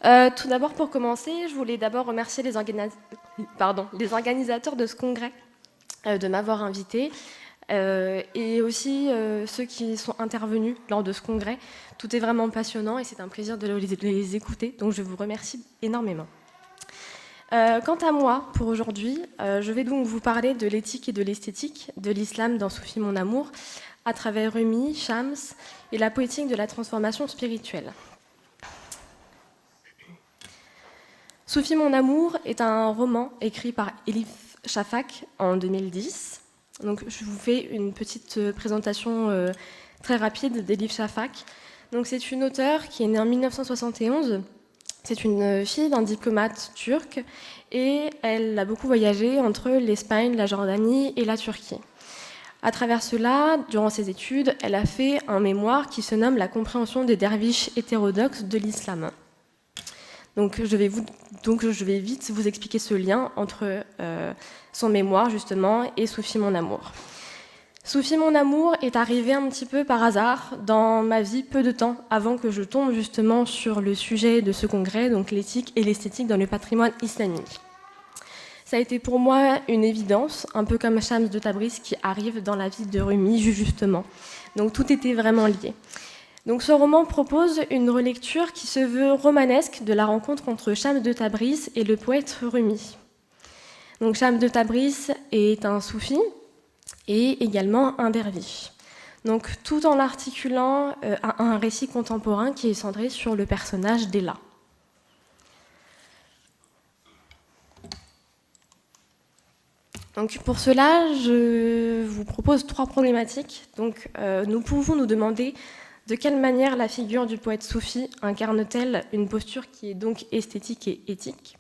Tout d'abord, pour commencer, je voulais d'abord remercier les organisateurs de ce congrès de m'avoir invité et aussi ceux qui sont intervenus lors de ce congrès. Tout est vraiment passionnant et c'est un plaisir de les écouter, donc je vous remercie énormément. Quant à moi, pour aujourd'hui, je vais donc vous parler de l'éthique et de l'esthétique de l'islam dans Soufi mon amour, à travers Rumi, Shams et la poétique de la transformation spirituelle. Soufi mon amour est un roman écrit par Elif Shafak en 2010. Donc, je vous fais une petite présentation très rapide d'Elif Shafak. Donc, c'est une auteure qui est née en 1971. C'est une fille d'un diplomate turc et elle a beaucoup voyagé entre l'Espagne, la Jordanie et la Turquie. À travers cela, durant ses études, elle a fait un mémoire qui se nomme « La compréhension des derviches hétérodoxes de l'islam ». Donc je vais vite vous expliquer ce lien entre son mémoire justement et Soufi mon amour. Soufi mon amour est arrivé un petit peu par hasard dans ma vie peu de temps avant que je tombe justement sur le sujet de ce congrès, donc l'éthique et l'esthétique dans le patrimoine islamique. Ça a été pour moi une évidence, un peu comme Shams de Tabriz qui arrive dans la vie de Rumi justement. Donc tout était vraiment lié. Donc ce roman propose une relecture qui se veut romanesque de la rencontre entre Shams de Tabriz et le poète Rumi. Donc Shams de Tabriz est un soufi et également un derviche. Donc tout en l'articulant à un récit contemporain qui est centré sur le personnage d'Ella. Donc pour cela, je vous propose 3 problématiques. Donc nous pouvons nous demander de quelle manière la figure du poète soufi incarne-t-elle une posture qui est donc esthétique et éthique ?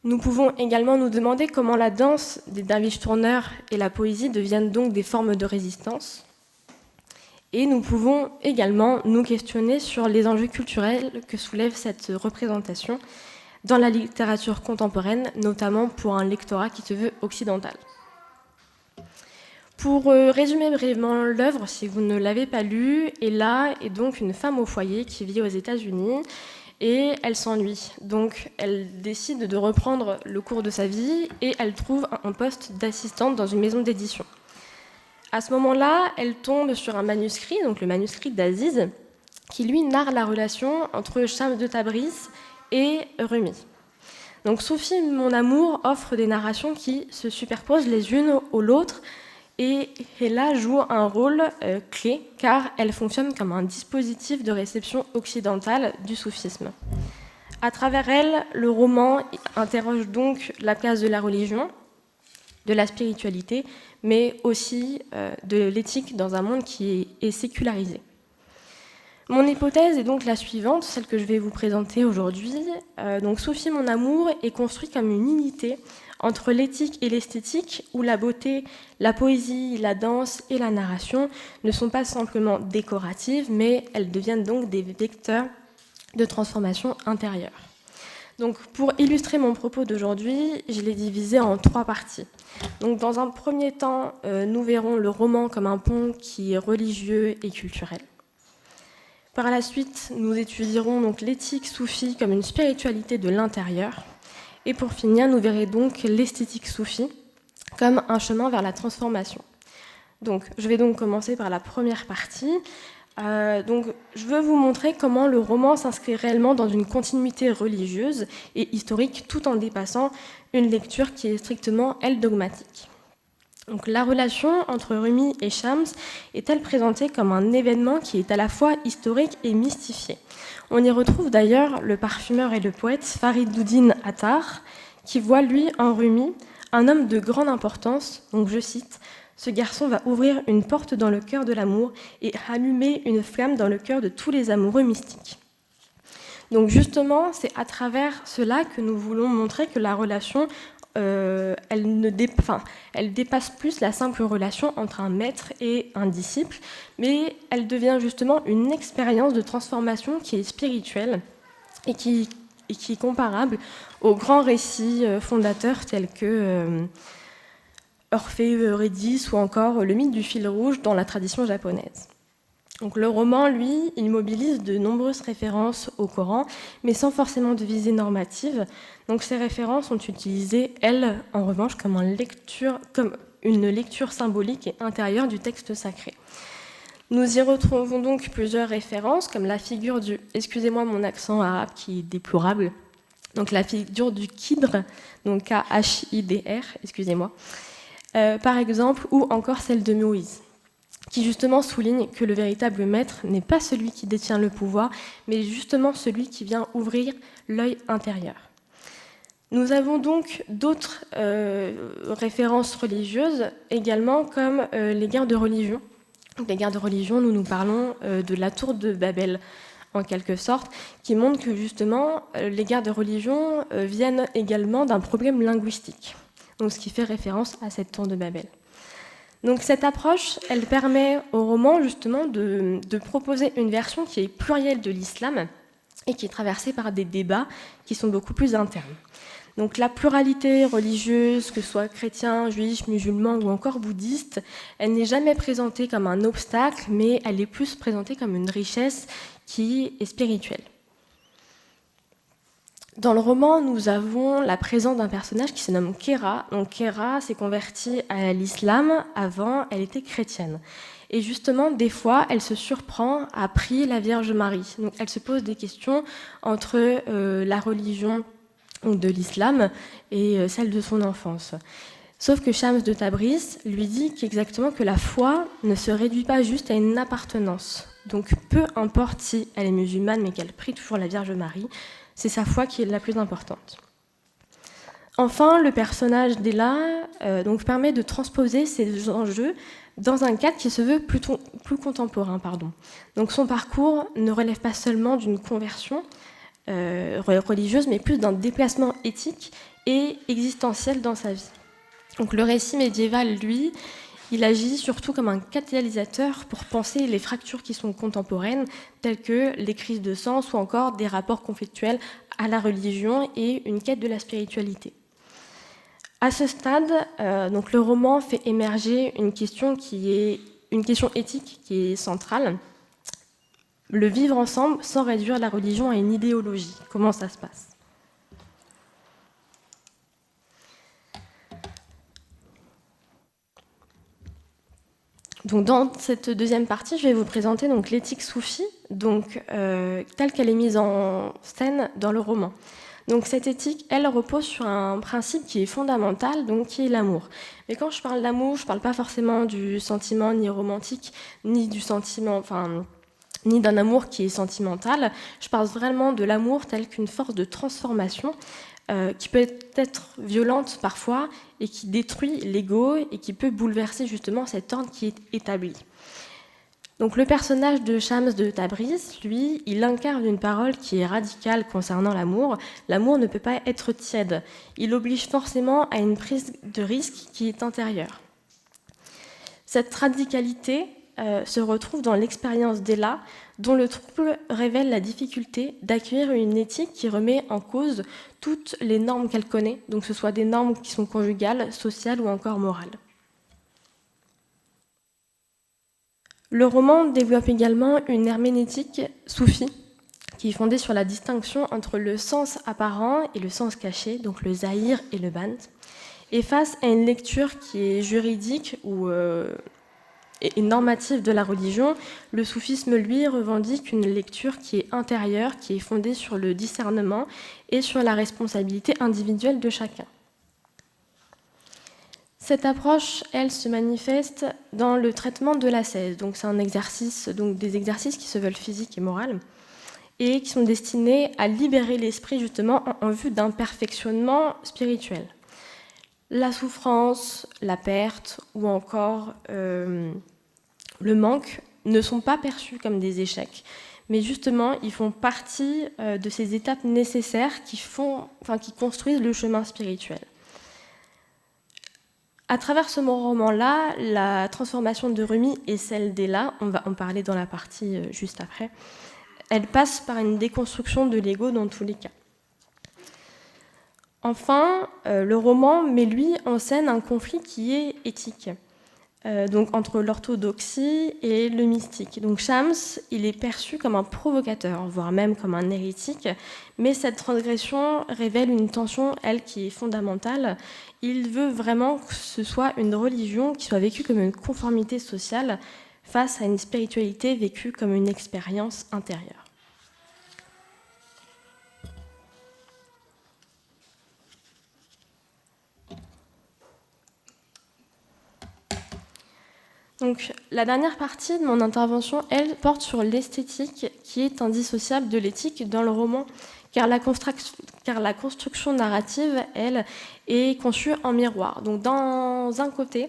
Nous pouvons également nous demander comment la danse des derviches tourneurs et la poésie deviennent donc des formes de résistance. Et nous pouvons également nous questionner sur les enjeux culturels que soulève cette représentation dans la littérature contemporaine, notamment pour un lectorat qui se veut occidental. Pour résumer brièvement l'œuvre, si vous ne l'avez pas lue, Ella est donc une femme au foyer qui vit aux États-Unis et elle s'ennuie. Donc elle décide de reprendre le cours de sa vie et elle trouve un poste d'assistante dans une maison d'édition. À ce moment-là, elle tombe sur un manuscrit, donc le manuscrit d'Aziz, qui lui narre la relation entre Shams de Tabriz et Rumi. Donc Soufi mon amour offre des narrations qui se superposent les unes aux autres et Ella joue un rôle clé car elle fonctionne comme un dispositif de réception occidentale du soufisme. À travers elle, le roman interroge donc la place de la religion, de la spiritualité, mais aussi de l'éthique dans un monde qui est sécularisé. Mon hypothèse est donc la suivante, celle que je vais vous présenter aujourd'hui. Donc Soufi mon amour est construit comme une unité entre l'éthique et l'esthétique, où la beauté, la poésie, la danse et la narration ne sont pas simplement décoratives, mais elles deviennent donc des vecteurs de transformation intérieure. Donc pour illustrer mon propos d'aujourd'hui, je l'ai divisé en 3 parties. Donc dans un premier temps, nous verrons le roman comme un pont qui est religieux et culturel. Par la suite, nous étudierons donc l'éthique soufie comme une spiritualité de l'intérieur. Et pour finir, nous verrons donc l'esthétique soufie comme un chemin vers la transformation. Donc, je vais donc commencer par la première partie. Donc, je veux vous montrer comment le roman s'inscrit réellement dans une continuité religieuse et historique tout en dépassant une lecture qui est strictement, elle, dogmatique. Donc, la relation entre Rumi et Shams est-elle présentée comme un événement qui est à la fois historique et mystifié ? On y retrouve d'ailleurs le parfumeur et le poète Fariduddin Attar, qui voit lui en Rumi un homme de grande importance, donc je cite, « Ce garçon va ouvrir une porte dans le cœur de l'amour et allumer une flamme dans le cœur de tous les amoureux mystiques. » Donc justement, c'est à travers cela que nous voulons montrer que la relation elle dépasse plus la simple relation entre un maître et un disciple, mais elle devient justement une expérience de transformation qui est spirituelle et qui est comparable aux grands récits fondateurs tels que Orphée Eurydice ou encore le mythe du fil rouge dans la tradition japonaise. Donc le roman, lui, il mobilise de nombreuses références au Coran, mais sans forcément de visée normative. Donc ces références sont utilisées, elles, en revanche, comme une lecture symbolique et intérieure du texte sacré. Nous y retrouvons donc plusieurs références, comme la figure du, excusez-moi mon accent arabe qui est déplorable, donc la figure du Khidr, donc K-H-I-D-R, excusez-moi, par exemple, ou encore celle de Moïse, qui justement souligne que le véritable maître n'est pas celui qui détient le pouvoir, mais justement celui qui vient ouvrir l'œil intérieur. Nous avons donc d'autres références religieuses également, comme les guerres de religion. Les guerres de religion, nous parlons de la tour de Babel, en quelque sorte, qui montre que justement les guerres de religion viennent également d'un problème linguistique, donc ce qui fait référence à cette tour de Babel. Donc cette approche, elle permet au roman justement de proposer une version qui est plurielle de l'islam et qui est traversée par des débats qui sont beaucoup plus internes. Donc la pluralité religieuse, que ce soit chrétien, juif, musulman ou encore bouddhiste, elle n'est jamais présentée comme un obstacle, mais elle est plus présentée comme une richesse qui est spirituelle. Dans le roman, nous avons la présence d'un personnage qui se nomme Kéra. Donc Kéra s'est convertie à l'islam, avant elle était chrétienne. Et justement, des fois, elle se surprend à prier la Vierge Marie. Donc elle se pose des questions entre la religion de l'islam et celle de son enfance. Sauf que Shams de Tabriz lui dit qu'exactement que la foi ne se réduit pas juste à une appartenance. Donc peu importe si elle est musulmane mais qu'elle prie toujours la Vierge Marie, c'est sa foi qui est la plus importante. Enfin, le personnage d'Ella donc permet de transposer ces enjeux dans un cadre qui se veut plus contemporain. Donc son parcours ne relève pas seulement d'une conversion religieuse, mais plus d'un déplacement éthique et existentiel dans sa vie. Donc le récit médiéval, lui, il agit surtout comme un catalyseur pour penser les fractures qui sont contemporaines, telles que les crises de sens ou encore des rapports conflictuels à la religion et une quête de la spiritualité. À ce stade, donc le roman fait émerger une question éthique qui est centrale. Le vivre ensemble sans réduire la religion à une idéologie. Comment ça se passe ? Donc, dans cette deuxième partie, je vais vous présenter donc, l'éthique soufie, telle qu'elle est mise en scène dans le roman. Donc cette éthique, elle repose sur un principe qui est fondamental, donc qui est l'amour. Mais quand je parle d'amour, je ne parle pas forcément du sentiment ni romantique, ni du sentiment, ni d'un amour qui est sentimental. Je parle vraiment de l'amour tel qu'une force de transformation qui peut être violente parfois et qui détruit l'ego et qui peut bouleverser justement cet ordre qui est établi. Donc le personnage de Shams de Tabriz, lui, il incarne une parole qui est radicale concernant l'amour. L'amour ne peut pas être tiède. Il oblige forcément à une prise de risque qui est intérieure. Cette radicalité se retrouve dans l'expérience d'Ella, dont le trouble révèle la difficulté d'accueillir une éthique qui remet en cause toutes les normes qu'elle connaît, donc que ce soit des normes qui sont conjugales, sociales ou encore morales. Le roman développe également une herméneutique soufie qui est fondée sur la distinction entre le sens apparent et le sens caché, donc le zahir et le bant. Et face à une lecture qui est juridique et normative de la religion, le soufisme, lui, revendique une lecture qui est intérieure, qui est fondée sur le discernement et sur la responsabilité individuelle de chacun. Cette approche, elle, se manifeste dans le traitement de l'ascèse. Donc, c'est un exercice, donc des exercices qui se veulent physiques et moraux et qui sont destinés à libérer l'esprit justement en vue d'un perfectionnement spirituel. La souffrance, la perte ou encore le manque ne sont pas perçus comme des échecs, mais justement, ils font partie de ces étapes nécessaires qui construisent le chemin spirituel. À travers ce roman-là, la transformation de Rumi et celle d'Ella, on va en parler dans la partie juste après, elle passe par une déconstruction de l'ego dans tous les cas. Enfin, le roman met lui en scène un conflit qui est éthique. donc entre l'orthodoxie et le mystique. Donc Shams, il est perçu comme un provocateur, voire même comme un hérétique, mais cette transgression révèle une tension, elle, qui est fondamentale. Il veut vraiment que ce soit une religion qui soit vécue comme une conformité sociale face à une spiritualité vécue comme une expérience intérieure. Donc, la dernière partie de mon intervention, elle, porte sur l'esthétique qui est indissociable de l'éthique dans le roman, car la construction narrative, elle, est conçue en miroir. Donc, dans un côté,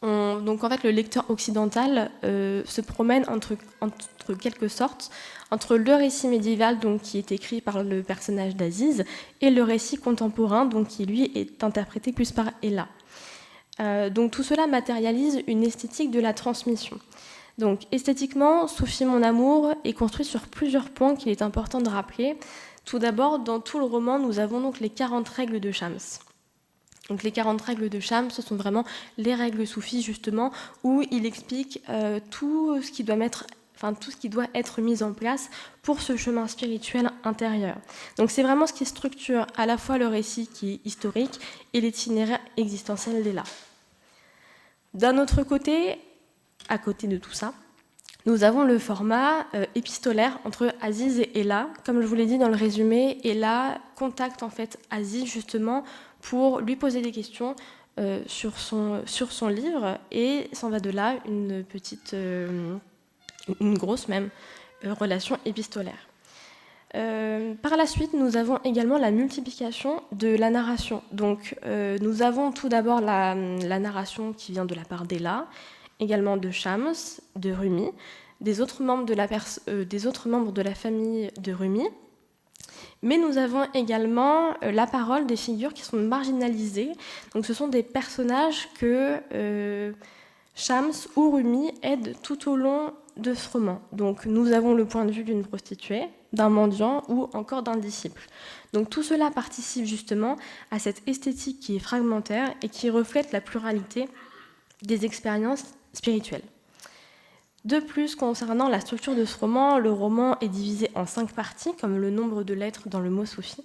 donc en fait, le lecteur occidental se promène entre quelque sorte entre le récit médiéval, donc, qui est écrit par le personnage d'Aziz, et le récit contemporain, donc, qui lui est interprété plus par Ella. Donc tout cela matérialise une esthétique de la transmission. Donc esthétiquement, Soufi mon amour est construit sur plusieurs points qu'il est important de rappeler. Tout d'abord, dans tout le roman, nous avons donc les 40 règles de Shams. Donc les 40 règles de Shams, ce sont vraiment les règles soufis justement, où il explique tout ce qui doit être mis en place pour ce chemin spirituel intérieur. Donc c'est vraiment ce qui structure à la fois le récit qui est historique et l'itinéraire existentiel d'Ella. D'un autre côté, à côté de tout ça, nous avons le format épistolaire entre Aziz et Ella. Comme je vous l'ai dit dans le résumé, Ella contacte en fait Aziz justement pour lui poser des questions sur son livre, et s'en va de là une grosse même relation épistolaire. Par la suite, nous avons également la multiplication de la narration. Donc, nous avons tout d'abord la narration qui vient de la part d'Ella, également de Shams, de Rumi, des autres membres de la famille de Rumi. Mais nous avons également la parole des figures qui sont marginalisées. Donc, ce sont des personnages que Shams ou Rumi aident tout au long de ce roman. Donc, nous avons le point de vue d'une prostituée, d'un mendiant ou encore d'un disciple. Donc tout cela participe justement à cette esthétique qui est fragmentaire et qui reflète la pluralité des expériences spirituelles. De plus, concernant la structure de ce roman, le roman est divisé en 5 parties, comme le nombre de lettres dans le mot soufi.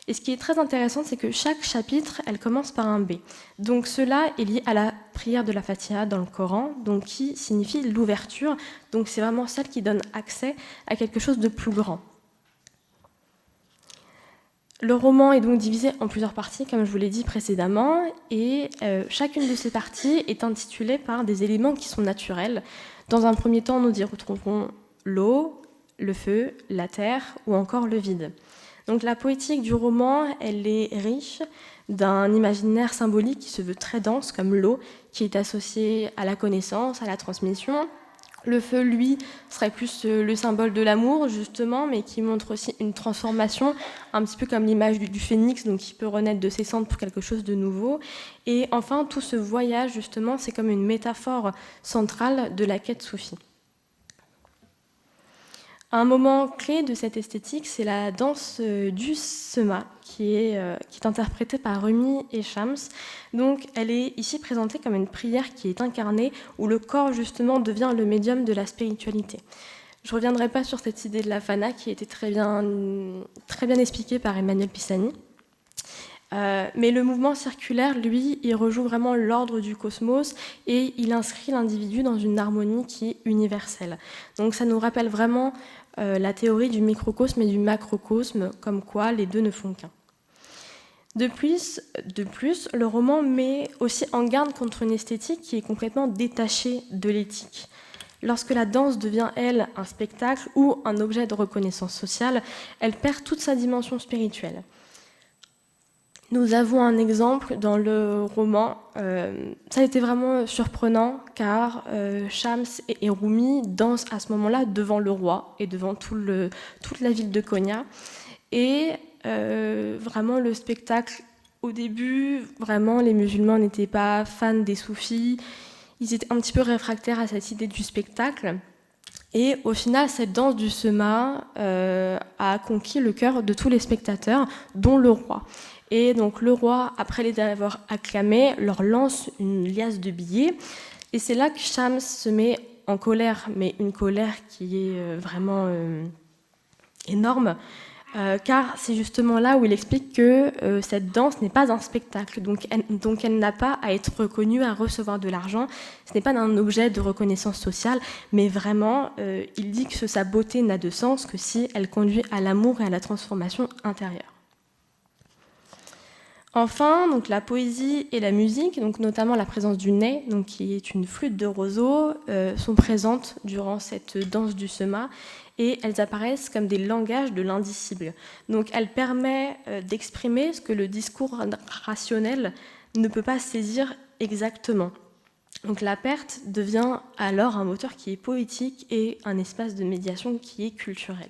Et ce qui est très intéressant, c'est que chaque chapitre, elle commence par un B. Donc cela est lié à la prière de la Fatiha dans le Coran, donc qui signifie l'ouverture. Donc c'est vraiment celle qui donne accès à quelque chose de plus grand. Le roman est donc divisé en plusieurs parties, comme je vous l'ai dit précédemment, et chacune de ces parties est intitulée par des éléments qui sont naturels. Dans un premier temps, nous y retrouverons l'eau, le feu, la terre ou encore le vide. Donc la poétique du roman, elle est riche d'un imaginaire symbolique qui se veut très dense, comme l'eau, qui est associée à la connaissance, à la transmission. Le feu, lui, serait plus le symbole de l'amour, justement, mais qui montre aussi une transformation, un petit peu comme l'image du phénix, donc qui peut renaître de ses cendres pour quelque chose de nouveau. Et enfin, tout ce voyage, justement, c'est comme une métaphore centrale de la quête soufie. Un moment clé de cette esthétique, c'est la danse du Sema, qui est interprétée par Rumi et Shams. Donc, elle est ici présentée comme une prière qui est incarnée, où le corps, justement, devient le médium de la spiritualité. Je ne reviendrai pas sur cette idée de la fana, qui a été très bien expliquée par Emmanuel Pisani. Mais le mouvement circulaire, lui, il rejoue vraiment l'ordre du cosmos et il inscrit l'individu dans une harmonie qui est universelle. Donc ça nous rappelle vraiment la théorie du microcosme et du macrocosme, comme quoi les deux ne font qu'un. De plus, le roman met aussi en garde contre une esthétique qui est complètement détachée de l'éthique. Lorsque la danse devient, elle, un spectacle ou un objet de reconnaissance sociale, elle perd toute sa dimension spirituelle. Nous avons un exemple dans le roman. Ça a été vraiment surprenant car Shams et Rumi dansent à ce moment-là devant le roi et devant toute la ville de Konya. Et vraiment le spectacle, au début, vraiment les musulmans n'étaient pas fans des soufis. Ils étaient un petit peu réfractaires à cette idée du spectacle. Et au final, cette danse du Sema a conquis le cœur de tous les spectateurs, dont le roi. Et donc le roi, après les avoir acclamés, leur lance une liasse de billets. Et c'est là que Shams se met en colère, mais une colère qui est vraiment énorme, car c'est justement là où il explique que cette danse n'est pas un spectacle, donc elle n'a pas à être reconnue, à recevoir de l'argent, ce n'est pas un objet de reconnaissance sociale, mais vraiment, il dit que sa beauté n'a de sens que si elle conduit à l'amour et à la transformation intérieure. Enfin, donc la poésie et la musique, donc notamment la présence du ney, donc qui est une flûte de roseau, sont présentes durant cette danse du sema et elles apparaissent comme des langages de l'indicible. Donc elle permet d'exprimer ce que le discours rationnel ne peut pas saisir exactement. Donc la perte devient alors un moteur qui est poétique et un espace de médiation qui est culturel.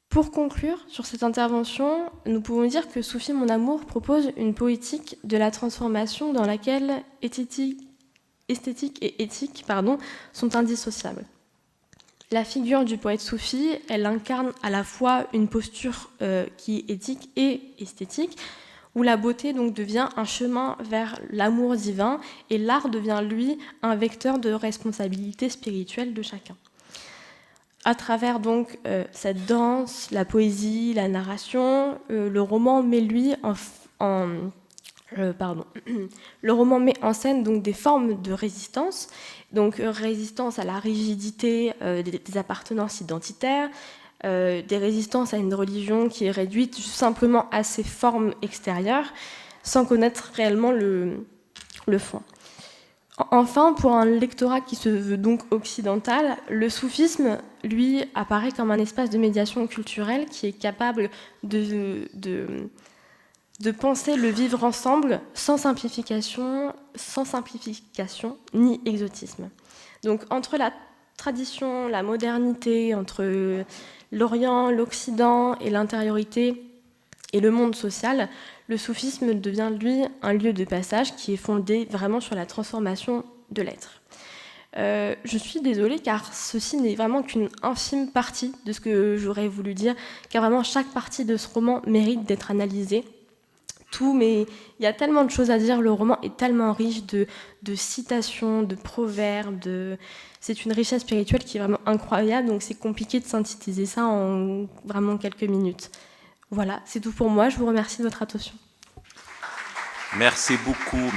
Pour conclure sur cette intervention, nous pouvons dire que Soufi Mon Amour propose une poétique de la transformation dans laquelle esthétique et éthique sont indissociables. La figure du poète soufi, elle incarne à la fois une posture qui est éthique et esthétique, où la beauté donc devient un chemin vers l'amour divin et l'art devient, lui, un vecteur de responsabilité spirituelle de chacun. À travers donc cette danse, la poésie, la narration, le roman met lui le roman met en scène donc des formes de résistance, donc résistance à la rigidité des appartenances identitaires, des résistances à une religion qui est réduite simplement à ses formes extérieures, sans connaître réellement le fond. Enfin, pour un lectorat qui se veut donc occidental, le soufisme, lui, apparaît comme un espace de médiation culturelle qui est capable de penser le vivre ensemble sans simplification ni exotisme. Donc entre la tradition, la modernité, entre l'Orient, l'Occident et l'intériorité et le monde social, le soufisme devient, lui, un lieu de passage qui est fondé vraiment sur la transformation de l'être. Je suis désolée car ceci n'est vraiment qu'une infime partie de ce que j'aurais voulu dire, car vraiment chaque partie de ce roman mérite d'être analysée. Mais il y a tellement de choses à dire, le roman est tellement riche de citations, de proverbes, c'est une richesse spirituelle qui est vraiment incroyable, donc c'est compliqué de synthétiser ça en vraiment quelques minutes. Voilà, c'est tout pour moi, je vous remercie de votre attention. Merci beaucoup